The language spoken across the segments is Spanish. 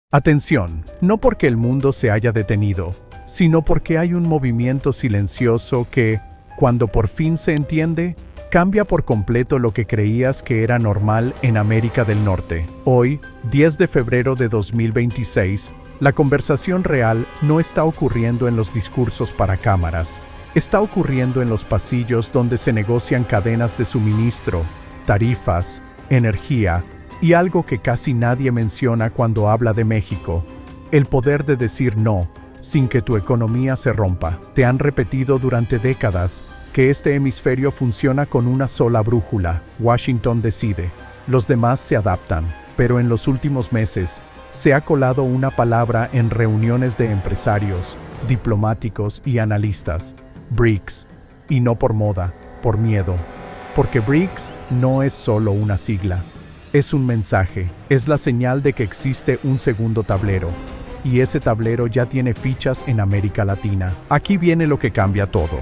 Atención, no porque el mundo se haya detenido, sino porque hay un movimiento silencioso que, cuando por fin se entiende, cambia por completo lo que creías que era normal en América del Norte. Hoy, 10 de febrero de 2026, la conversación real no está ocurriendo en los discursos para cámaras, está ocurriendo en los pasillos donde se negocian cadenas de suministro, tarifas, energía, y algo que casi nadie menciona cuando habla de México: el poder de decir no, sin que tu economía se rompa. Te han repetido durante décadas que este hemisferio funciona con una sola brújula: Washington decide, los demás se adaptan. Pero en los últimos meses, se ha colado una palabra en reuniones de empresarios, diplomáticos y analistas: BRICS. Y no por moda, por miedo. Porque BRICS no es solo una sigla. Es un mensaje, es la señal de que existe un segundo tablero. Y ese tablero ya tiene fichas en América Latina. Aquí viene lo que cambia todo.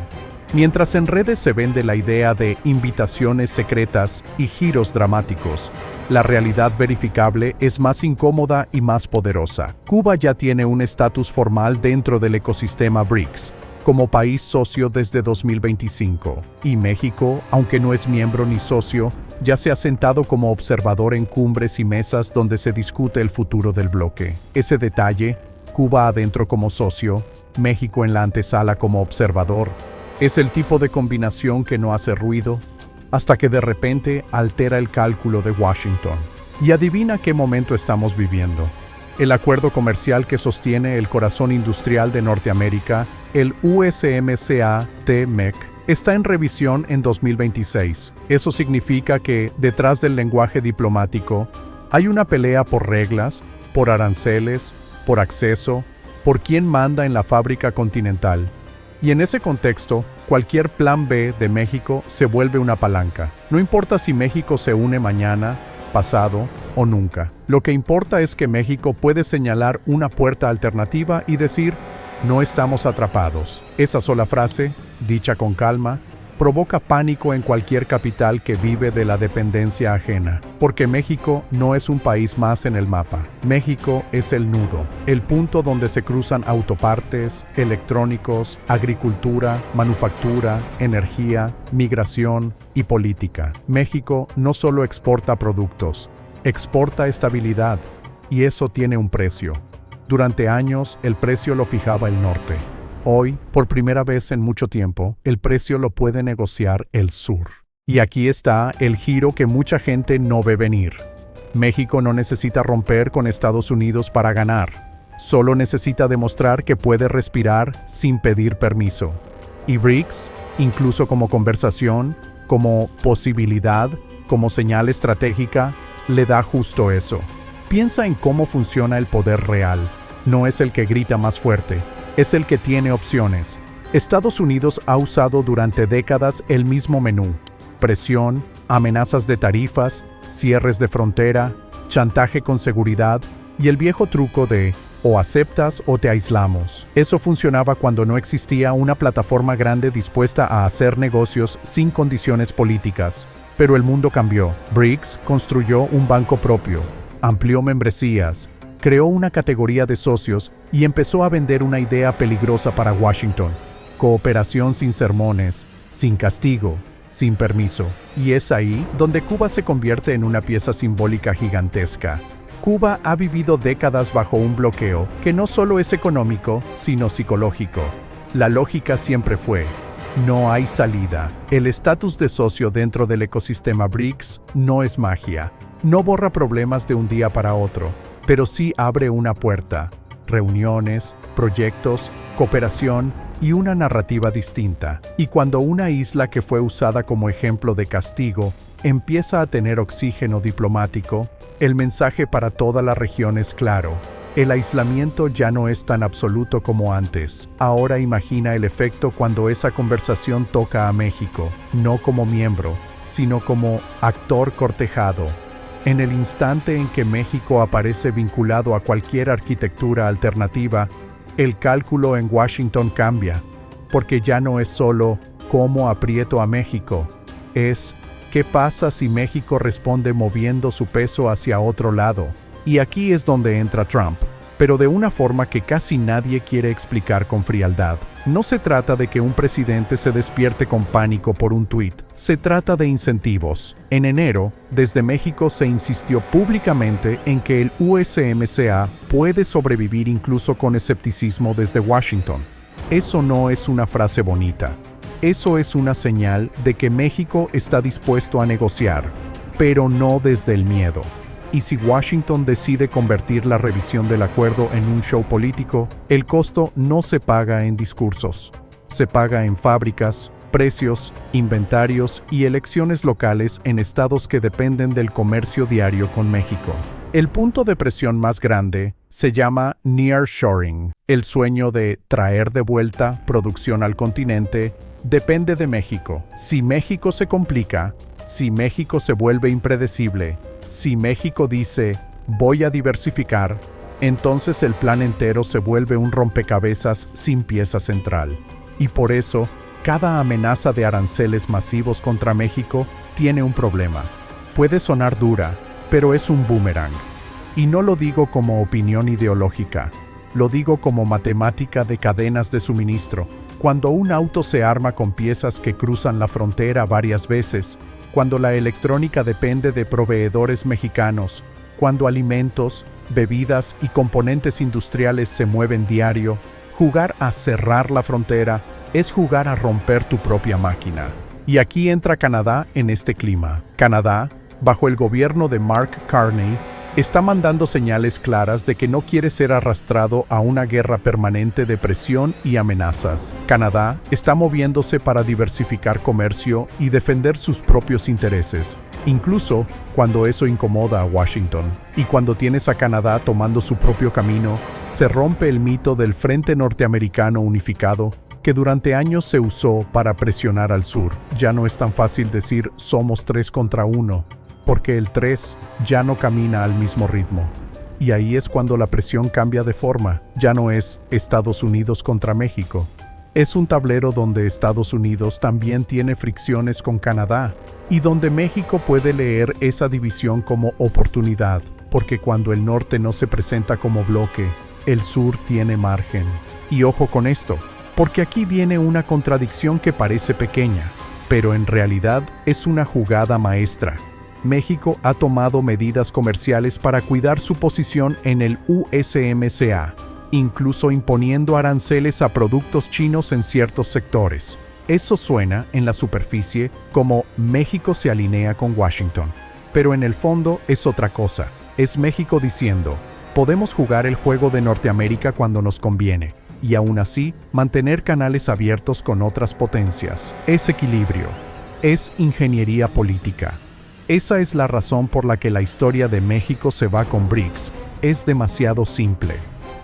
Mientras en redes se vende la idea de invitaciones secretas y giros dramáticos, la realidad verificable es más incómoda y más poderosa. Cuba ya tiene un estatus formal dentro del ecosistema BRICS, como país socio desde 2025. Y México, aunque no es miembro ni socio, ya se ha sentado como observador en cumbres y mesas donde se discute el futuro del bloque. Ese detalle, Cuba adentro como socio, México en la antesala como observador, es el tipo de combinación que no hace ruido, hasta que de repente altera el cálculo de Washington. Y adivina qué momento estamos viviendo. El acuerdo comercial que sostiene el corazón industrial de Norteamérica, el USMCA-TMEC, está en revisión en 2026. Eso significa que, detrás del lenguaje diplomático, hay una pelea por reglas, por aranceles, por acceso, por quién manda en la fábrica continental. Y en ese contexto, cualquier plan B de México se vuelve una palanca. No importa si México se une mañana, pasado o nunca. Lo que importa es que México puede señalar una puerta alternativa y decir: no estamos atrapados. Esa sola frase, dicha con calma, provoca pánico en cualquier capital que vive de la dependencia ajena. Porque México no es un país más en el mapa. México es el nudo, el punto donde se cruzan autopartes, electrónicos, agricultura, manufactura, energía, migración y política. México no solo exporta productos, exporta estabilidad, y eso tiene un precio. Durante años, el precio lo fijaba el norte. Hoy, por primera vez en mucho tiempo, el precio lo puede negociar el sur. Y aquí está el giro que mucha gente no ve venir. México no necesita romper con Estados Unidos para ganar. Solo necesita demostrar que puede respirar sin pedir permiso. Y BRICS, incluso como conversación, como posibilidad, como señal estratégica, le da justo eso. Piensa en cómo funciona el poder real. No es el que grita más fuerte, es el que tiene opciones. Estados Unidos ha usado durante décadas el mismo menú: presión, amenazas de tarifas, cierres de frontera, chantaje con seguridad y el viejo truco de o aceptas o te aislamos. Eso funcionaba cuando no existía una plataforma grande dispuesta a hacer negocios sin condiciones políticas. Pero el mundo cambió. BRICS construyó un banco propio, amplió membresías, creó una categoría de socios y empezó a vender una idea peligrosa para Washington: cooperación sin sermones, sin castigo, sin permiso. Y es ahí donde Cuba se convierte en una pieza simbólica gigantesca. Cuba ha vivido décadas bajo un bloqueo que no solo es económico, sino psicológico. La lógica siempre fue: no hay salida. El estatus de socio dentro del ecosistema BRICS no es magia. No borra problemas de un día para otro, pero sí abre una puerta: reuniones, proyectos, cooperación y una narrativa distinta. Y cuando una isla que fue usada como ejemplo de castigo empieza a tener oxígeno diplomático, el mensaje para toda la región es claro: el aislamiento ya no es tan absoluto como antes. Ahora imagina el efecto cuando esa conversación toca a México, no como miembro, sino como actor cortejado. En el instante en que México aparece vinculado a cualquier arquitectura alternativa, el cálculo en Washington cambia, porque ya no es solo cómo aprieto a México, es qué pasa si México responde moviendo su peso hacia otro lado. Y aquí es donde entra Trump. pero de una forma que casi nadie quiere explicar con frialdad. No se trata de que un presidente se despierte con pánico por un tuit, se trata de incentivos. En enero, desde México se insistió públicamente en que el USMCA puede sobrevivir incluso con escepticismo desde Washington. Eso no es una frase bonita. Eso es una señal de que México está dispuesto a negociar, pero no desde el miedo. Y si Washington decide convertir la revisión del acuerdo en un show político, el costo no se paga en discursos. Se paga en fábricas, precios, inventarios y elecciones locales en estados que dependen del comercio diario con México. El punto de presión más grande se llama nearshoring. El sueño de traer de vuelta producción al continente depende de México. Si México se complica, si México se vuelve impredecible, si México dice, voy a diversificar, entonces el plan entero se vuelve un rompecabezas sin pieza central. Y por eso, cada amenaza de aranceles masivos contra México tiene un problema. Puede sonar dura, pero es un boomerang. Y no lo digo como opinión ideológica, lo digo como matemática de cadenas de suministro. Cuando un auto se arma con piezas que cruzan la frontera varias veces, cuando la electrónica depende de proveedores mexicanos, cuando alimentos, bebidas y componentes industriales se mueven diario, jugar a cerrar la frontera es jugar a romper tu propia máquina. Y aquí entra Canadá en este clima. Canadá, bajo el gobierno de Mark Carney, está mandando señales claras de que no quiere ser arrastrado a una guerra permanente de presión y amenazas. Canadá está moviéndose para diversificar comercio y defender sus propios intereses, incluso cuando eso incomoda a Washington. Y cuando tienes a Canadá tomando su propio camino, se rompe el mito del Frente Norteamericano Unificado, que durante años se usó para presionar al sur. Ya no es tan fácil decir somos 3 contra 1, porque el 3 ya no camina al mismo ritmo. Y ahí es cuando la presión cambia de forma. Ya no es Estados Unidos contra México. Es un tablero donde Estados Unidos también tiene fricciones con Canadá, y donde México puede leer esa división como oportunidad, porque cuando el norte no se presenta como bloque, el sur tiene margen. Y ojo con esto, porque aquí viene una contradicción que parece pequeña, pero en realidad es una jugada maestra. México ha tomado medidas comerciales para cuidar su posición en el USMCA, incluso imponiendo aranceles a productos chinos en ciertos sectores. Eso suena, en la superficie, como México se alinea con Washington. Pero en el fondo es otra cosa. Es México diciendo, podemos jugar el juego de Norteamérica cuando nos conviene, y aún así mantener canales abiertos con otras potencias. Es equilibrio. Es ingeniería política. Esa es la razón por la que la historia de México se va con BRICS. Es demasiado simple.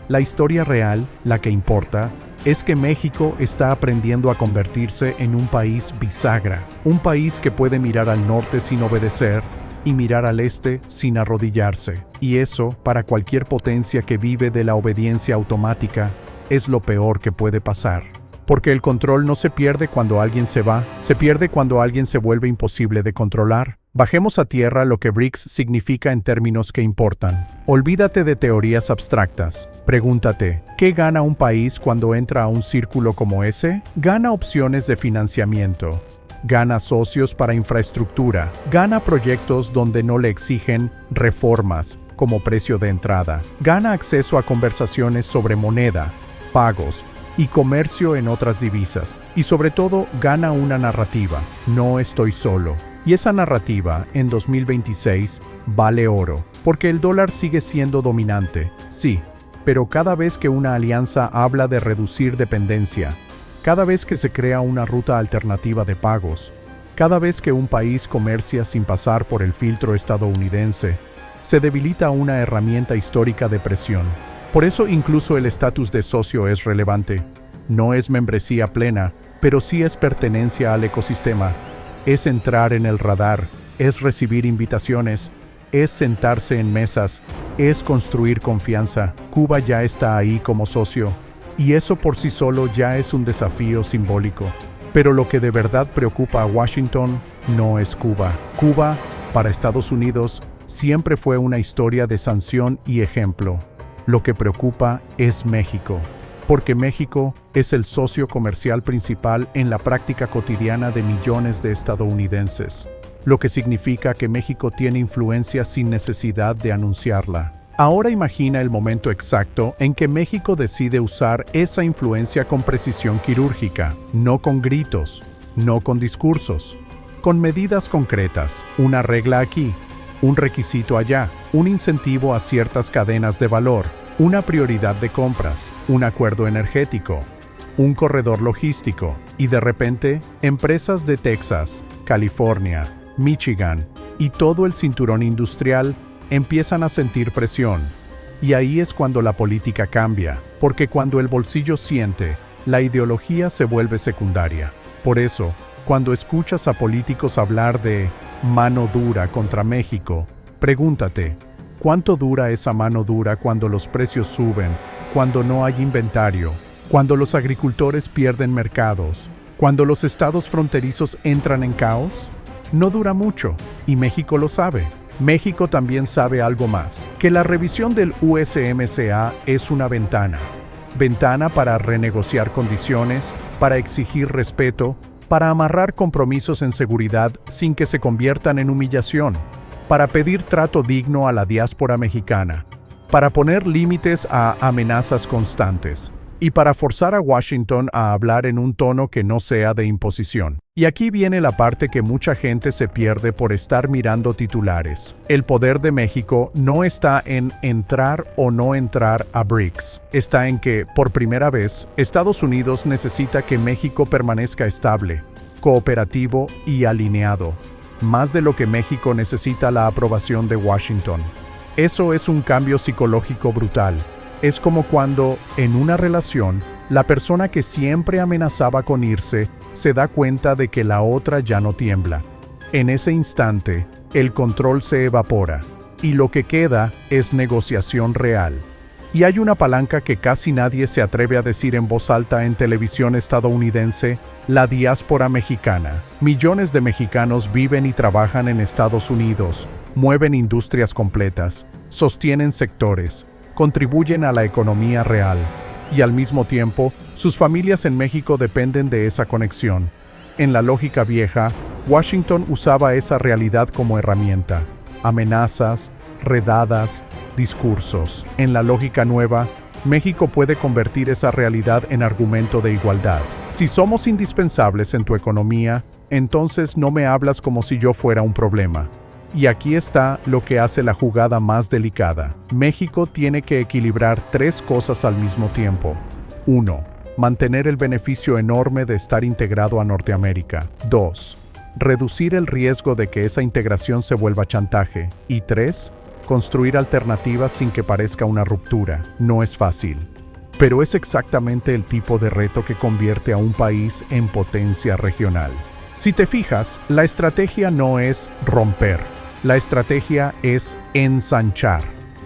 La historia real, la que importa, es que México está aprendiendo a convertirse en un país bisagra, un país que puede mirar al norte sin obedecer y mirar al este sin arrodillarse. Y eso, para cualquier potencia que vive de la obediencia automática, es lo peor que puede pasar. Porque el control no se pierde cuando alguien se va, se pierde cuando alguien se vuelve imposible de controlar. Bajemos a tierra lo que BRICS significa en términos que importan. Olvídate de teorías abstractas. Pregúntate, ¿qué gana un país cuando entra a un círculo como ese? Gana opciones de financiamiento. Gana socios para infraestructura. Gana proyectos donde no le exigen reformas como precio de entrada. Gana acceso a conversaciones sobre moneda, pagos y comercio en otras divisas. Y sobre todo, gana una narrativa. No estoy solo. Y esa narrativa, en 2026, vale oro, porque el dólar sigue siendo dominante, sí, pero cada vez que una alianza habla de reducir dependencia, cada vez que se crea una ruta alternativa de pagos, cada vez que un país comercia sin pasar por el filtro estadounidense, se debilita una herramienta histórica de presión. Por eso incluso el estatus de socio es relevante. No es membresía plena, pero sí es pertenencia al ecosistema. Es entrar en el radar, es recibir invitaciones, es sentarse en mesas, es construir confianza. Cuba ya está ahí como socio, y eso por sí solo ya es un desafío simbólico. Pero lo que de verdad preocupa a Washington no es Cuba. Cuba, para Estados Unidos, siempre fue una historia de sanción y ejemplo. Lo que preocupa es México, porque México es el socio comercial principal en la práctica cotidiana de millones de estadounidenses, lo que significa que México tiene influencia sin necesidad de anunciarla. Ahora imagina el momento exacto en que México decide usar esa influencia con precisión quirúrgica, no con gritos, no con discursos, con medidas concretas, una regla aquí, un requisito allá, un incentivo a ciertas cadenas de valor, una prioridad de compras, un acuerdo energético, un corredor logístico, y de repente, empresas de Texas, California, Michigan y todo el cinturón industrial empiezan a sentir presión. Y ahí es cuando la política cambia, porque cuando el bolsillo siente, la ideología se vuelve secundaria. Por eso, cuando escuchas a políticos hablar de mano dura contra México, pregúntate, ¿cuánto dura esa mano dura cuando los precios suben, cuando no hay inventario, cuando los agricultores pierden mercados, cuando los estados fronterizos entran en caos? No dura mucho, y México lo sabe. México también sabe algo más, que la revisión del USMCA es una ventana para renegociar condiciones, para exigir respeto, para amarrar compromisos en seguridad sin que se conviertan en humillación, para pedir trato digno a la diáspora mexicana, para poner límites a amenazas constantes y para forzar a Washington a hablar en un tono que no sea de imposición. Y aquí viene la parte que mucha gente se pierde por estar mirando titulares. El poder de México no está en entrar o no entrar a BRICS. Está en que, por primera vez, Estados Unidos necesita que México permanezca estable, cooperativo y alineado, más de lo que México necesita la aprobación de Washington. Eso es un cambio psicológico brutal. Es como cuando, en una relación, la persona que siempre amenazaba con irse se da cuenta de que la otra ya no tiembla. En ese instante, el control se evapora, y lo que queda es negociación real. Y hay una palanca que casi nadie se atreve a decir en voz alta en televisión estadounidense: la diáspora mexicana. Millones de mexicanos viven y trabajan en Estados Unidos, mueven industrias completas, sostienen sectores, contribuyen a la economía real, y al mismo tiempo, sus familias en México dependen de esa conexión. En la lógica vieja, Washington usaba esa realidad como herramienta: amenazas, redadas, discursos. En la lógica nueva, México puede convertir esa realidad en argumento de igualdad. Si somos indispensables en tu economía, entonces no me hablas como si yo fuera un problema. Y aquí está lo que hace la jugada más delicada. México tiene que equilibrar tres cosas al mismo tiempo. 1. Mantener el beneficio enorme de estar integrado a Norteamérica. 2. Reducir el riesgo de que esa integración se vuelva chantaje. Y 3. Construir alternativas sin que parezca una ruptura. No es fácil, pero es exactamente el tipo de reto que convierte a un país en potencia regional. Si te fijas, la estrategia no es romper. La estrategia es ensanchar.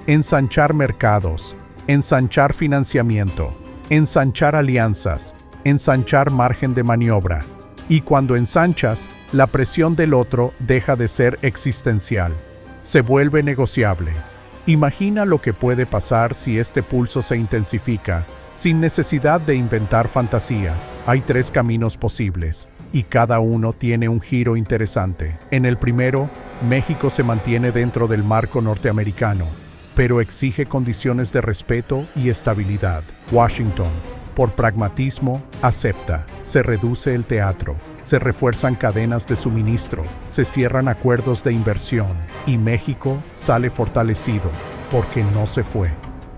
Ensanchar mercados, ensanchar financiamiento, ensanchar alianzas, ensanchar margen de maniobra. Y cuando ensanchas, la presión del otro deja de ser existencial. Se vuelve negociable. Imagina lo que puede pasar si este pulso se intensifica, sin necesidad de inventar fantasías. Hay tres caminos posibles, y cada uno tiene un giro interesante. En el primero, México se mantiene dentro del marco norteamericano, pero exige condiciones de respeto y estabilidad. Washington, por pragmatismo, acepta. Se reduce el teatro, se refuerzan cadenas de suministro, se cierran acuerdos de inversión, y México sale fortalecido, porque no se fue,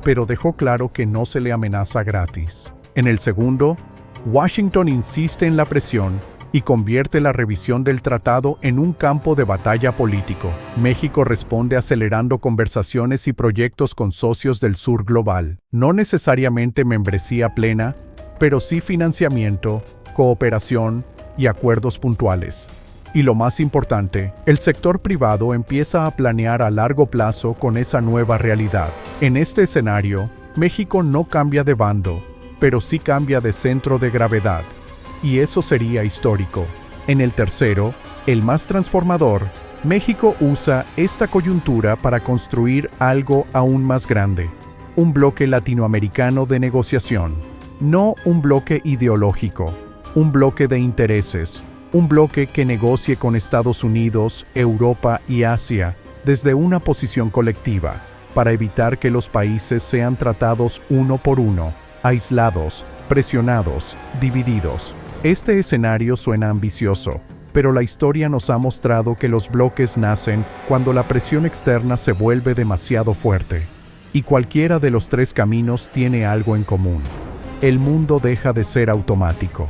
pero dejó claro que no se le amenaza gratis. En el segundo, Washington insiste en la presión y convierte la revisión del tratado en un campo de batalla político. México responde acelerando conversaciones y proyectos con socios del sur global. No necesariamente membresía plena, pero sí financiamiento, cooperación y acuerdos puntuales. Y lo más importante, el sector privado empieza a planear a largo plazo con esa nueva realidad. En este escenario, México no cambia de bando, pero sí cambia de centro de gravedad. Y eso sería histórico. En el tercero, el más transformador, México usa esta coyuntura para construir algo aún más grande. un bloque latinoamericano de negociación, no un bloque ideológico, un bloque de intereses, un bloque que negocie con Estados Unidos, Europa y Asia desde una posición colectiva, para evitar que los países sean tratados uno por uno, aislados, presionados, divididos. Este escenario suena ambicioso, pero la historia nos ha mostrado que los bloques nacen cuando la presión externa se vuelve demasiado fuerte. Y cualquiera de los tres caminos tiene algo en común. El mundo deja de ser automático.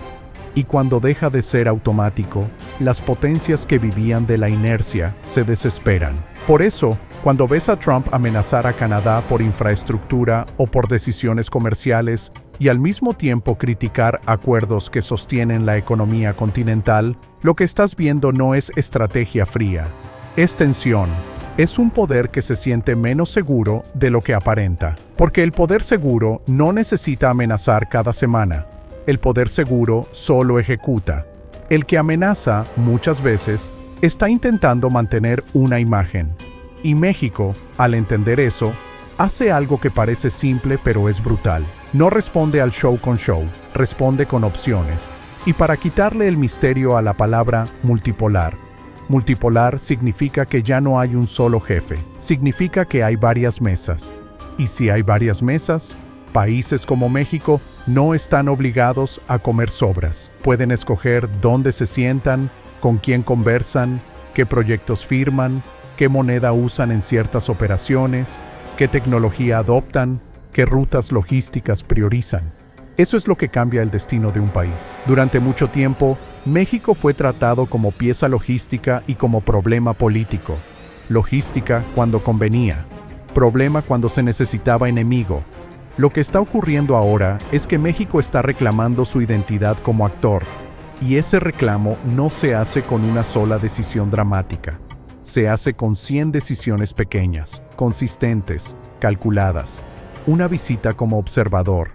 Y cuando deja de ser automático, las potencias que vivían de la inercia se desesperan. Por eso, cuando ves a Trump amenazar a Canadá por infraestructura o por decisiones comerciales, y al mismo tiempo criticar acuerdos que sostienen la economía continental, lo que estás viendo no es estrategia fría, es tensión. Es un poder que se siente menos seguro de lo que aparenta, porque el poder seguro no necesita amenazar cada semana. El poder seguro solo ejecuta. El que amenaza, muchas veces, está intentando mantener una imagen. Y México, al entender eso, hace algo que parece simple pero es brutal. No responde al show con show, responde con opciones. Y para quitarle el misterio a la palabra multipolar. Multipolar significa que ya no hay un solo jefe, significa que hay varias mesas. Y si hay varias mesas, países como México no están obligados a comer sobras. Pueden escoger dónde se sientan, con quién conversan, qué proyectos firman, qué moneda usan en ciertas operaciones, qué tecnología adoptan, qué rutas logísticas priorizan. Eso es lo que cambia el destino de un país. Durante mucho tiempo, México fue tratado como pieza logística y como problema político. Logística cuando convenía, problema cuando se necesitaba enemigo. Lo que está ocurriendo ahora es que México está reclamando su identidad como actor, y ese reclamo no se hace con una sola decisión dramática. Se hace con 100 decisiones pequeñas, consistentes, calculadas. Una visita como observador,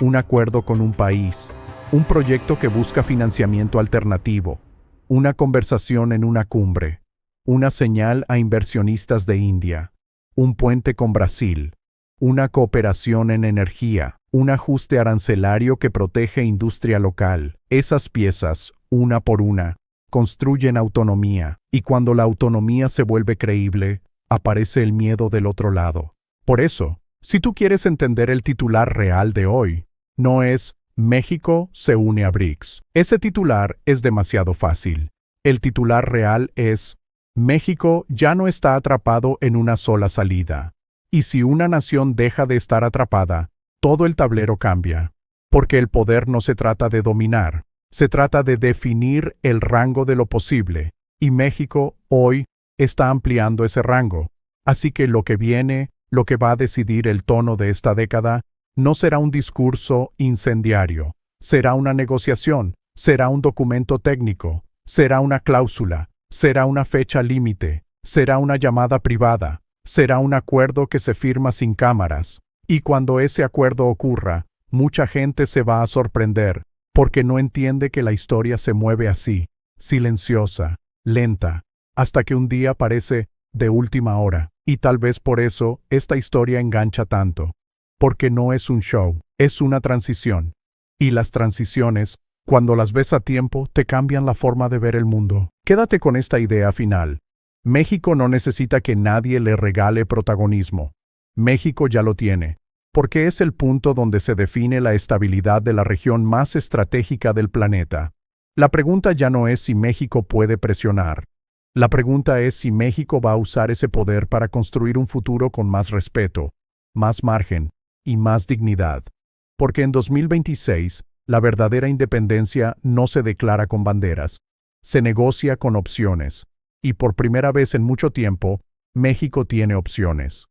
un acuerdo con un país, un proyecto que busca financiamiento alternativo, una conversación en una cumbre, una señal a inversionistas de India, un puente con Brasil, una cooperación en energía, un ajuste arancelario que protege industria local. Esas piezas, una por una, construyen autonomía, y cuando la autonomía se vuelve creíble, aparece el miedo del otro lado. Por eso, si tú quieres entender el titular real de hoy, no es México se une a BRICS. Ese titular es demasiado fácil. El titular real es México ya no está atrapado en una sola salida. Y si una nación deja de estar atrapada, todo el tablero cambia. Porque el poder no se trata de dominar, se trata de definir el rango de lo posible. Y México, hoy, está ampliando ese rango. Así que lo que viene, lo que va a decidir el tono de esta década, no será un discurso incendiario. Será una negociación, será un documento técnico, será una cláusula, será una fecha límite, será una llamada privada. Será un acuerdo que se firma sin cámaras, y cuando ese acuerdo ocurra, mucha gente se va a sorprender, porque no entiende que la historia se mueve así, silenciosa, lenta, hasta que un día parece de última hora, y tal vez por eso esta historia engancha tanto, porque no es un show, es una transición, y las transiciones, cuando las ves a tiempo, te cambian la forma de ver el mundo. Quédate con esta idea final. México no necesita que nadie le regale protagonismo. México ya lo tiene, porque es el punto donde se define la estabilidad de la región más estratégica del planeta. La pregunta ya no es si México puede presionar. La pregunta es si México va a usar ese poder para construir un futuro con más respeto, más margen y más dignidad. Porque en 2026, la verdadera independencia no se declara con banderas, se negocia con opciones. Y por primera vez en mucho tiempo, México tiene opciones.